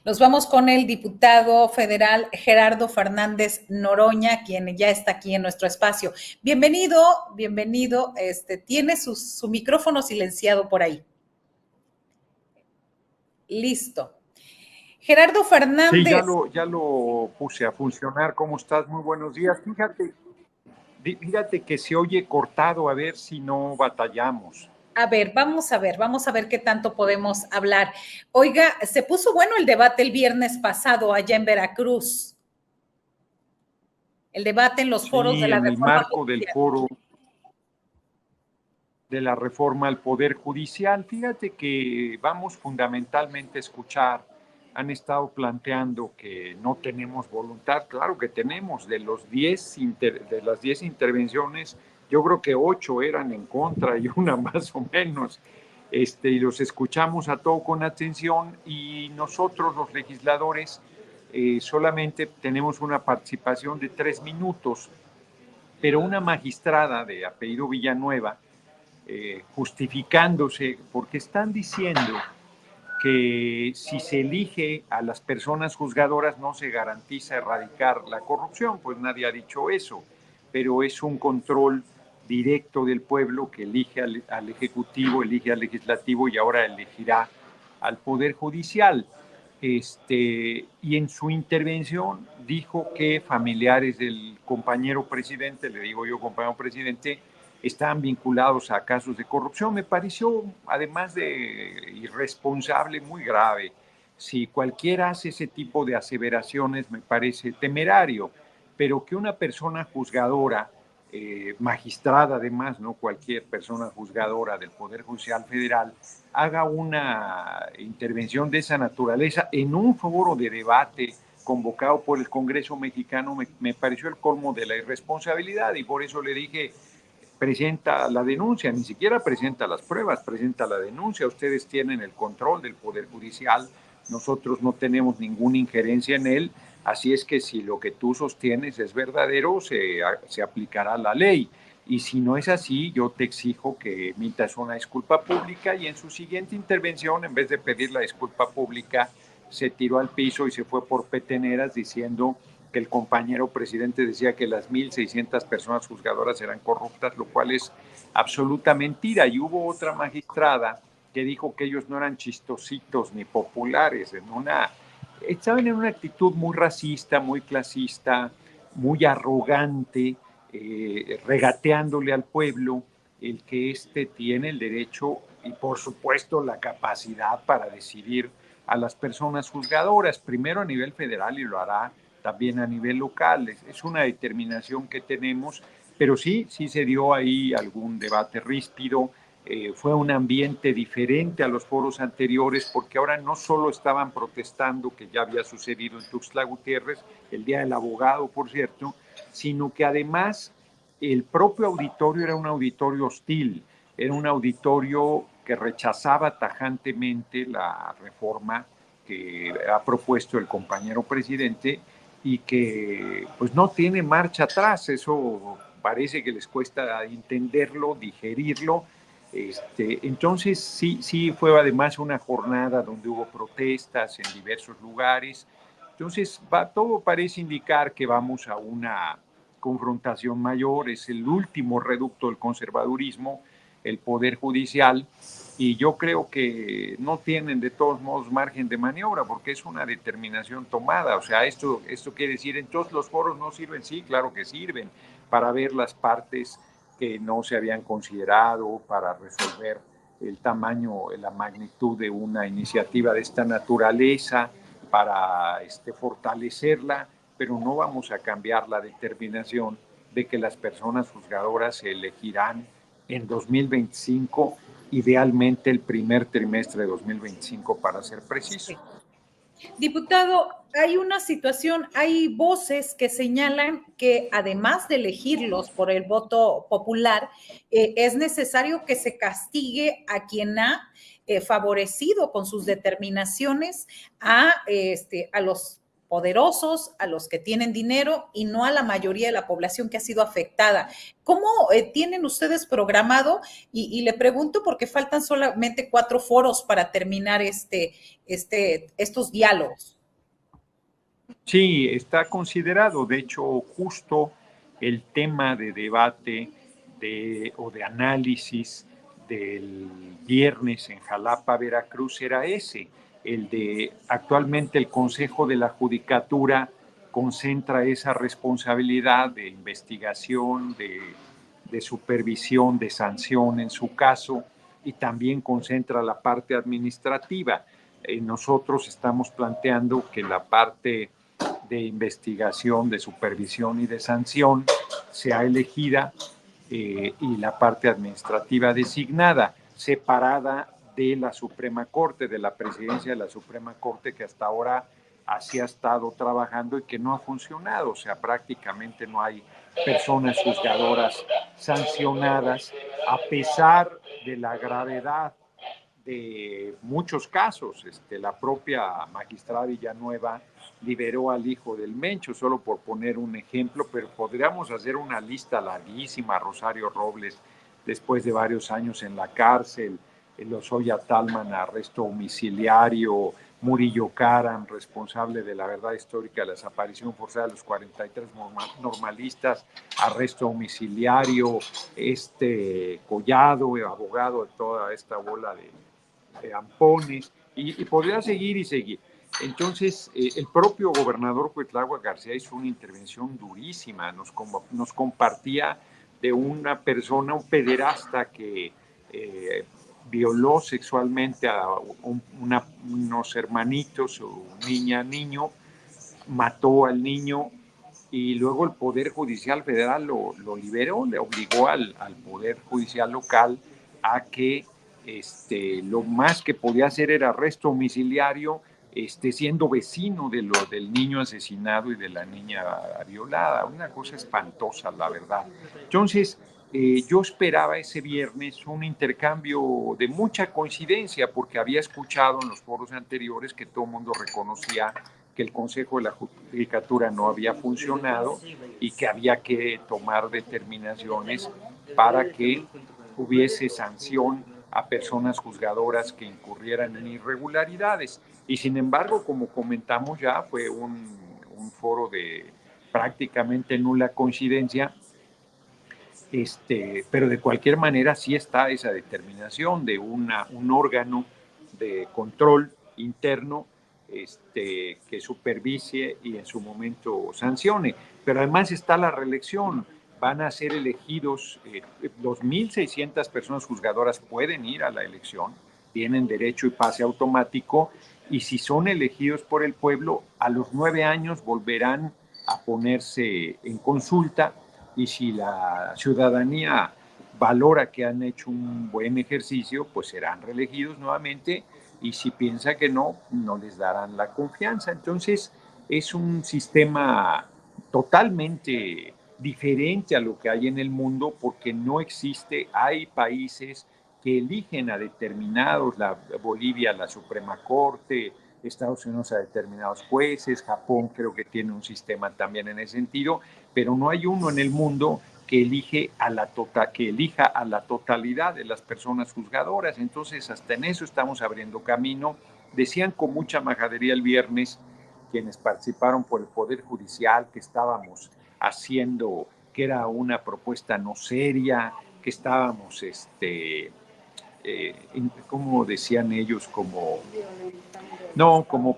Nos vamos con el diputado federal Gerardo Fernández Noroña, quien ya está aquí en nuestro espacio. Bienvenido, bienvenido. Tiene su micrófono silenciado por ahí. Listo. Gerardo Fernández. Sí, ya lo puse a funcionar. ¿Cómo estás? Muy buenos días. Fíjate que se oye cortado, a ver si no batallamos. Vamos a ver qué tanto podemos hablar. Oiga, se puso bueno el debate el viernes pasado allá en Veracruz. El debate en los foros de la en el reforma marco judicial. del foro de la reforma al Poder Judicial. Fíjate que vamos fundamentalmente a escuchar. Han estado planteando que no tenemos voluntad. Claro que tenemos. De las 10 intervenciones, yo creo que 8 eran en contra y una más o menos. Y los escuchamos a todo con atención, y nosotros los legisladores solamente tenemos una participación de 3 minutos, pero una magistrada de apellido Villanueva, justificándose, porque están diciendo que si se elige a las personas juzgadoras no se garantiza erradicar la corrupción. Pues nadie ha dicho eso, pero es un control directo del pueblo que elige al Ejecutivo, elige al Legislativo y ahora elegirá al Poder Judicial. Y en su intervención dijo que familiares del compañero presidente, le digo yo compañero presidente, estaban vinculados a casos de corrupción. Me pareció, además de irresponsable, muy grave. Si cualquiera hace ese tipo de aseveraciones, me parece temerario, pero que una persona juzgadora, magistrada además, no cualquier persona juzgadora del Poder Judicial Federal, haga una intervención de esa naturaleza en un foro de debate convocado por el Congreso mexicano, me pareció el colmo de la irresponsabilidad, y por eso le dije: presenta la denuncia. Ni siquiera presenta las pruebas, presenta la denuncia. Ustedes tienen el control del Poder Judicial, nosotros no tenemos ninguna injerencia en él, así es que si lo que tú sostienes es verdadero, se aplicará la ley. Y si no es así, yo te exijo que emitas una disculpa pública. Y en su siguiente intervención, en vez de pedir la disculpa pública, se tiró al piso y se fue por peteneras diciendo que el compañero presidente decía que las 1,600 personas juzgadoras eran corruptas, lo cual es absoluta mentira. Y hubo otra magistrada que dijo que ellos no eran chistositos ni populares, estaban en una actitud muy racista, muy clasista, muy arrogante, regateándole al pueblo el que tiene el derecho y por supuesto la capacidad para decidir a las personas juzgadoras, primero a nivel federal y lo hará también a nivel local. Es una determinación que tenemos, pero sí se dio ahí algún debate ríspido. Fue un ambiente diferente a los foros anteriores, porque ahora no solo estaban protestando, que ya había sucedido en Tuxtla Gutiérrez, el Día del Abogado, por cierto, sino que además el propio auditorio era un auditorio hostil, era un auditorio que rechazaba tajantemente la reforma que ha propuesto el compañero presidente y que pues no tiene marcha atrás. Eso parece que les cuesta entenderlo, digerirlo. Entonces sí fue además una jornada donde hubo protestas en diversos lugares. Entonces todo parece indicar que vamos a una confrontación mayor. Es el último reducto del conservadurismo, el Poder Judicial, y yo creo que no tienen de todos modos margen de maniobra, porque es una determinación tomada. O sea, esto quiere decir, entonces los foros no sirven. Sí, claro que sirven para ver las partes que no se habían considerado, para resolver el tamaño, la magnitud de una iniciativa de esta naturaleza, para fortalecerla, pero no vamos a cambiar la determinación de que las personas juzgadoras se elegirán en 2025, idealmente el primer trimestre de 2025 para ser preciso. Sí. Diputado, hay una situación, hay voces que señalan que además de elegirlos por el voto popular, es necesario que se castigue a quien ha favorecido con sus determinaciones a los poderosos, a los que tienen dinero y no a la mayoría de la población que ha sido afectada. ¿Cómo tienen ustedes programado? Y le pregunto porque faltan solamente 4 foros para terminar estos diálogos. Sí, está considerado. De hecho, justo el tema de debate o de análisis del viernes en Jalapa, Veracruz, era ese, el de actualmente el Consejo de la Judicatura concentra esa responsabilidad de investigación, de supervisión, de sanción en su caso, y también concentra la parte administrativa. Nosotros estamos planteando que la parte de investigación, de supervisión y de sanción sea elegida y la parte administrativa designada, separada de la Suprema Corte, de la presidencia de la Suprema Corte, que hasta ahora así ha estado trabajando y que no ha funcionado. O sea, prácticamente no hay personas juzgadoras sancionadas, a pesar de la gravedad de muchos casos. La propia magistrada Villanueva liberó al hijo del Mencho, solo por poner un ejemplo, pero podríamos hacer una lista larguísima. Rosario Robles, después de varios años en la cárcel, Lozoya Talman, arresto domiciliario, Murillo Karam, responsable de la verdad histórica de la desaparición forzada de los 43 normalistas, arresto domiciliario, Collado, abogado de toda esta bola de ampones, y podría seguir y seguir. Entonces, el propio gobernador Cuitlahua García hizo una intervención durísima, nos compartía de una persona, un pederasta que violó sexualmente a unos hermanitos, o niña, niño, mató al niño y luego el Poder Judicial Federal lo liberó, le obligó al Poder Judicial local a que lo más que podía hacer era arresto domiciliario, siendo vecino del niño asesinado y de la niña violada. Una cosa espantosa, la verdad. Entonces, yo esperaba ese viernes un intercambio de mucha coincidencia, porque había escuchado en los foros anteriores que todo el mundo reconocía que el Consejo de la Judicatura no había funcionado y que había que tomar determinaciones para que hubiese sanción a personas juzgadoras que incurrieran en irregularidades. Y sin embargo, como comentamos ya, fue un foro de prácticamente nula coincidencia, pero de cualquier manera sí está esa determinación de un órgano de control interno que supervise y en su momento sancione. Pero además está la reelección. Van a ser elegidos 2.600 personas juzgadoras, pueden ir a la elección, tienen derecho y pase automático, y si son elegidos por el pueblo, a los 9 años volverán a ponerse en consulta, y si la ciudadanía valora que han hecho un buen ejercicio, pues serán reelegidos nuevamente, y si piensa que no, no les darán la confianza. Entonces, es un sistema totalmente diferente a lo que hay en el mundo, porque no existe, hay países que eligen a determinados, Bolivia la Suprema Corte, Estados Unidos a determinados jueces, Japón creo que tiene un sistema también en ese sentido, pero no hay uno en el mundo que elija a la totalidad de las personas juzgadoras. Entonces, hasta en eso estamos abriendo camino. Decían con mucha majadería el viernes quienes participaron por el Poder Judicial que estábamos haciendo, que era una propuesta no seria, que estábamos, ¿cómo decían ellos? Como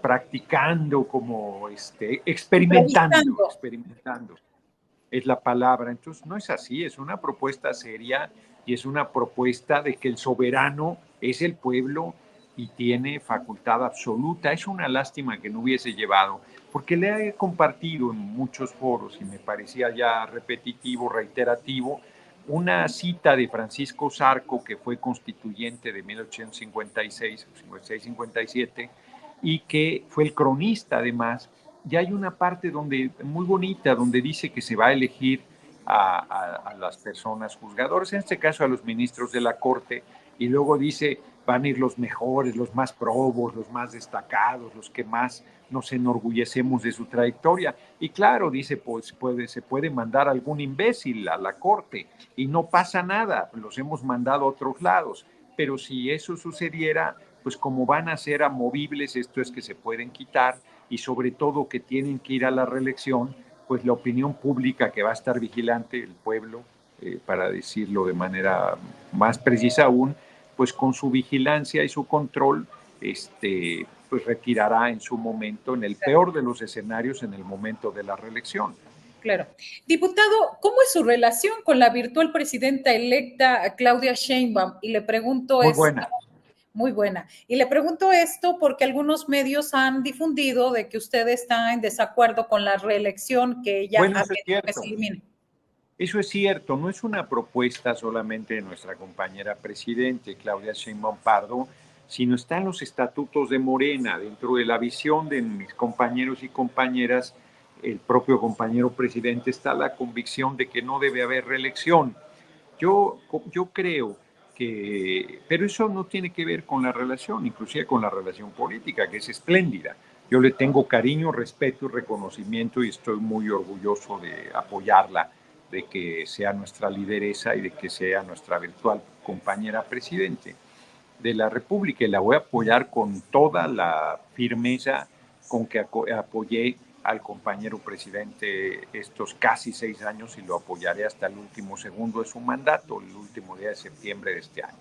practicando, como experimentando es la palabra. Entonces, no es así, es una propuesta seria y es una propuesta de que el soberano es el pueblo y tiene facultad absoluta. Es una lástima que no hubiese llevado, porque le he compartido en muchos foros y me parecía ya repetitivo, reiterativo, una cita de Francisco Zarco, que fue constituyente de 1856, 56-57, y que fue el cronista además. Y hay una parte muy bonita donde dice que se va a elegir a las personas juzgadoras, en este caso a los ministros de la Corte, y luego dice van a ir los mejores, los más probos, los más destacados, los que más nos enorgullecemos de su trayectoria. Y claro, dice, pues se puede mandar algún imbécil a la Corte y no pasa nada, los hemos mandado a otros lados, pero si eso sucediera, pues como van a ser amovibles, esto es que se pueden quitar, y sobre todo que tienen que ir a la reelección, pues la opinión pública que va a estar vigilante, el pueblo, para decirlo de manera más precisa aún, pues con su vigilancia y su control, pues retirará en su momento, en el peor de los escenarios, en el momento de la reelección. Claro. Diputado, ¿cómo es su relación con la virtual presidenta electa Claudia Sheinbaum? Y le pregunto Muy esto. buena. Muy buena. Y le pregunto esto porque algunos medios han difundido de que usted está en desacuerdo con la reelección que ella Bueno, ha eso es pedido que cierto. se elimine. Eso es cierto, no es una propuesta solamente de nuestra compañera presidente, Claudia Sheinbaum Pardo, sino está en los estatutos de Morena, dentro de la visión de mis compañeros y compañeras, el propio compañero presidente, está la convicción de que no debe haber reelección. Yo creo que, pero eso no tiene que ver con la relación, inclusive con la relación política, que es espléndida. Yo le tengo cariño, respeto y reconocimiento y estoy muy orgulloso de apoyarla, de que sea nuestra lideresa y de que sea nuestra virtual compañera presidente de la República, y la voy a apoyar con toda la firmeza con que apoyé al compañero presidente estos casi 6 años, y lo apoyaré hasta el último segundo de su mandato, el último día de septiembre de este año.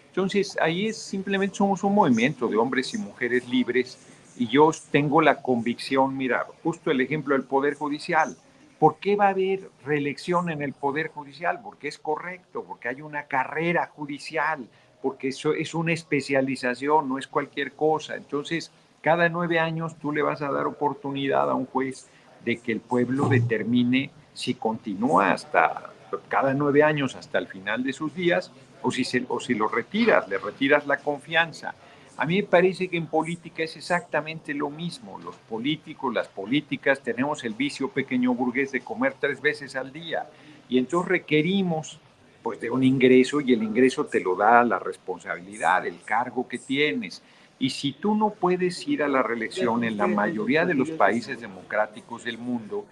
Entonces, ahí simplemente somos un movimiento de hombres y mujeres libres, y yo tengo la convicción, mira, justo el ejemplo del Poder Judicial. ¿Por qué va a haber reelección en el Poder Judicial? Porque es correcto, porque hay una carrera judicial, porque eso es una especialización, no es cualquier cosa. Entonces, cada 9 años tú le vas a dar oportunidad a un juez de que el pueblo determine si continúa hasta cada 9 años hasta el final de sus días, o si lo retiras, le retiras la confianza. A mí me parece que en política es exactamente lo mismo. Los políticos, las políticas, tenemos el vicio pequeño burgués de comer 3 veces al día, y entonces requerimos pues de un ingreso, y el ingreso te lo da la responsabilidad, el cargo que tienes. Y si tú no puedes ir a la reelección en la mayoría de los países democráticos del mundo,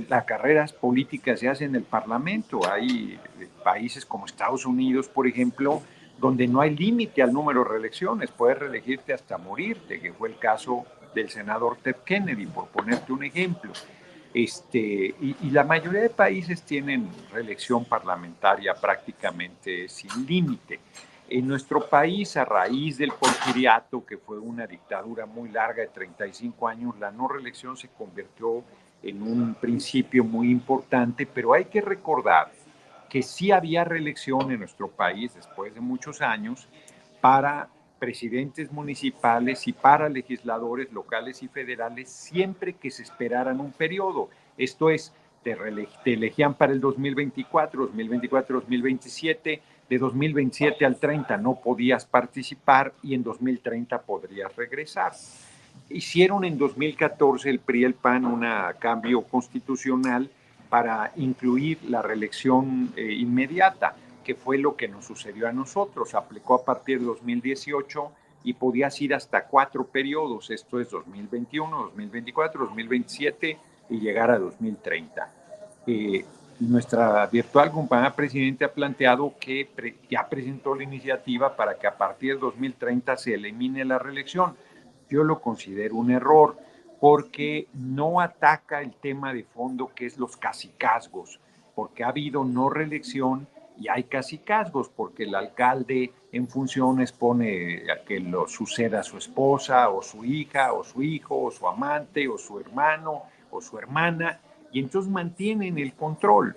las carreras políticas se hacen en el Parlamento. Hay países como Estados Unidos, por ejemplo, donde no hay límite al número de reelecciones, puedes reelegirte hasta morirte, que fue el caso del senador Ted Kennedy, por ponerte un ejemplo. Y la mayoría de países tienen reelección parlamentaria prácticamente sin límite. En nuestro país, a raíz del porfiriato, que fue una dictadura muy larga de 35 años, la no reelección se convirtió en un principio muy importante, pero hay que recordar que sí había reelección en nuestro país después de muchos años para presidentes municipales y para legisladores locales y federales, siempre que se esperaran un periodo. Esto es, te elegían para el 2024, 2024, 2027, de 2027 al 30 no podías participar, y en 2030 podrías regresar. Hicieron en 2014 el PRI y el PAN un cambio constitucional para incluir la reelección inmediata, que fue lo que nos sucedió a nosotros. Aplicó a partir de 2018 y podías ir hasta 4 periodos, esto es 2021, 2024, 2027 y llegar a 2030. Nuestra virtual compañera presidente ha planteado que ya presentó la iniciativa para que a partir de 2030 se elimine la reelección. Yo lo considero un error, porque no ataca el tema de fondo, que es los cacicazgos, porque ha habido no reelección y hay cacicazgos, porque el alcalde en funciones pone a que lo suceda a su esposa o su hija o su hijo o su amante o su hermano o su hermana, y entonces mantienen el control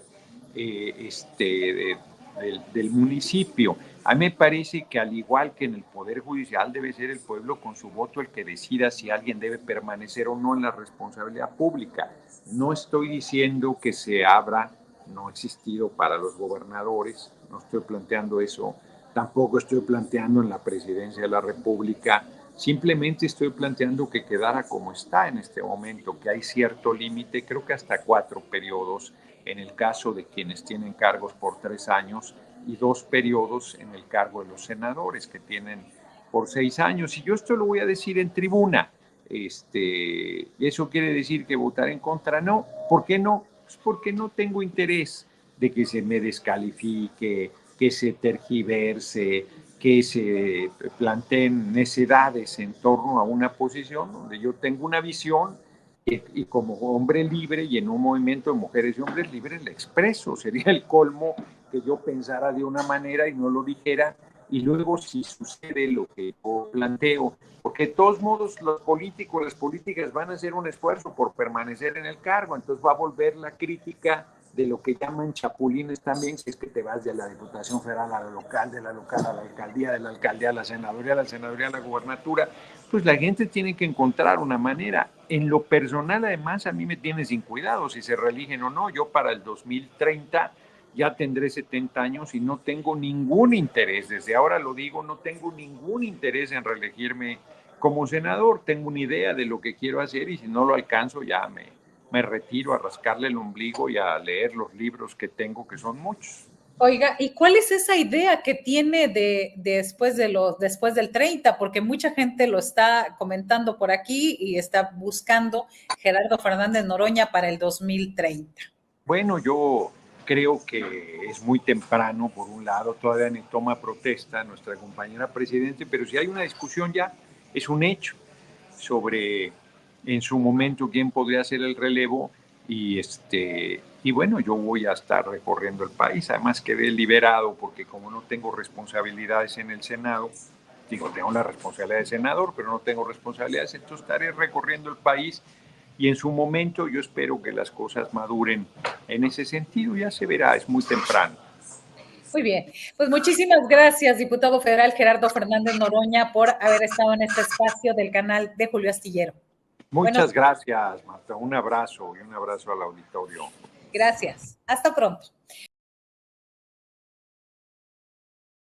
del municipio. A mí me parece que, al igual que en el Poder Judicial, debe ser el pueblo con su voto el que decida si alguien debe permanecer o no en la responsabilidad pública. No estoy diciendo que se abra, no ha existido para los gobernadores, no estoy planteando eso, tampoco estoy planteando en la presidencia de la República, simplemente estoy planteando que quedara como está en este momento, que hay cierto límite, creo que hasta 4 periodos en el caso de quienes tienen cargos por 3 años, y 2 periodos en el cargo de los senadores, que tienen por 6 años. Y yo esto lo voy a decir en tribuna. ¿Eso quiere decir que votar en contra? No. ¿Por qué no? Pues porque no tengo interés de que se me descalifique, que se tergiverse, que se planteen necedades en torno a una posición donde yo tengo una visión y como hombre libre y en un movimiento de mujeres y hombres libres le expreso. Sería el colmo que yo pensara de una manera y no lo dijera, y luego si sucede lo que yo planteo, porque de todos modos los políticos, las políticas van a hacer un esfuerzo por permanecer en el cargo, entonces va a volver la crítica de lo que llaman chapulines también, que es que te vas de la Diputación Federal a la local, de la local a la alcaldía, de la alcaldía a la senaduría, de la senaduría a la gubernatura. Pues la gente tiene que encontrar una manera. En lo personal, además, a mí me tiene sin cuidado si se reeligen o no. Yo para el 2030 ya tendré 70 años y no tengo ningún interés, desde ahora lo digo, no tengo ningún interés en reelegirme como senador. Tengo una idea de lo que quiero hacer y si no lo alcanzo ya me retiro a rascarle el ombligo y a leer los libros que tengo, que son muchos. Oiga, ¿y cuál es esa idea que tiene después del 30? Porque mucha gente lo está comentando por aquí y está buscando Gerardo Fernández Noroña para el 2030. Bueno, yo creo que es muy temprano, por un lado, todavía ni toma protesta nuestra compañera presidente, pero si hay una discusión ya, es un hecho sobre en su momento quién podría hacer el relevo y bueno, yo voy a estar recorriendo el país, además quedé liberado porque como no tengo responsabilidades en el Senado, digo, tengo la responsabilidad de senador, pero no tengo responsabilidades, entonces estaré recorriendo el país y en su momento yo espero que las cosas maduren en ese sentido, ya se verá, es muy temprano. Muy bien, pues muchísimas gracias, diputado federal Gerardo Fernández Noroña, por haber estado en este espacio del canal de Julio Astillero. Muchas gracias, Marta. Un abrazo y un abrazo al auditorio. Gracias. Hasta pronto.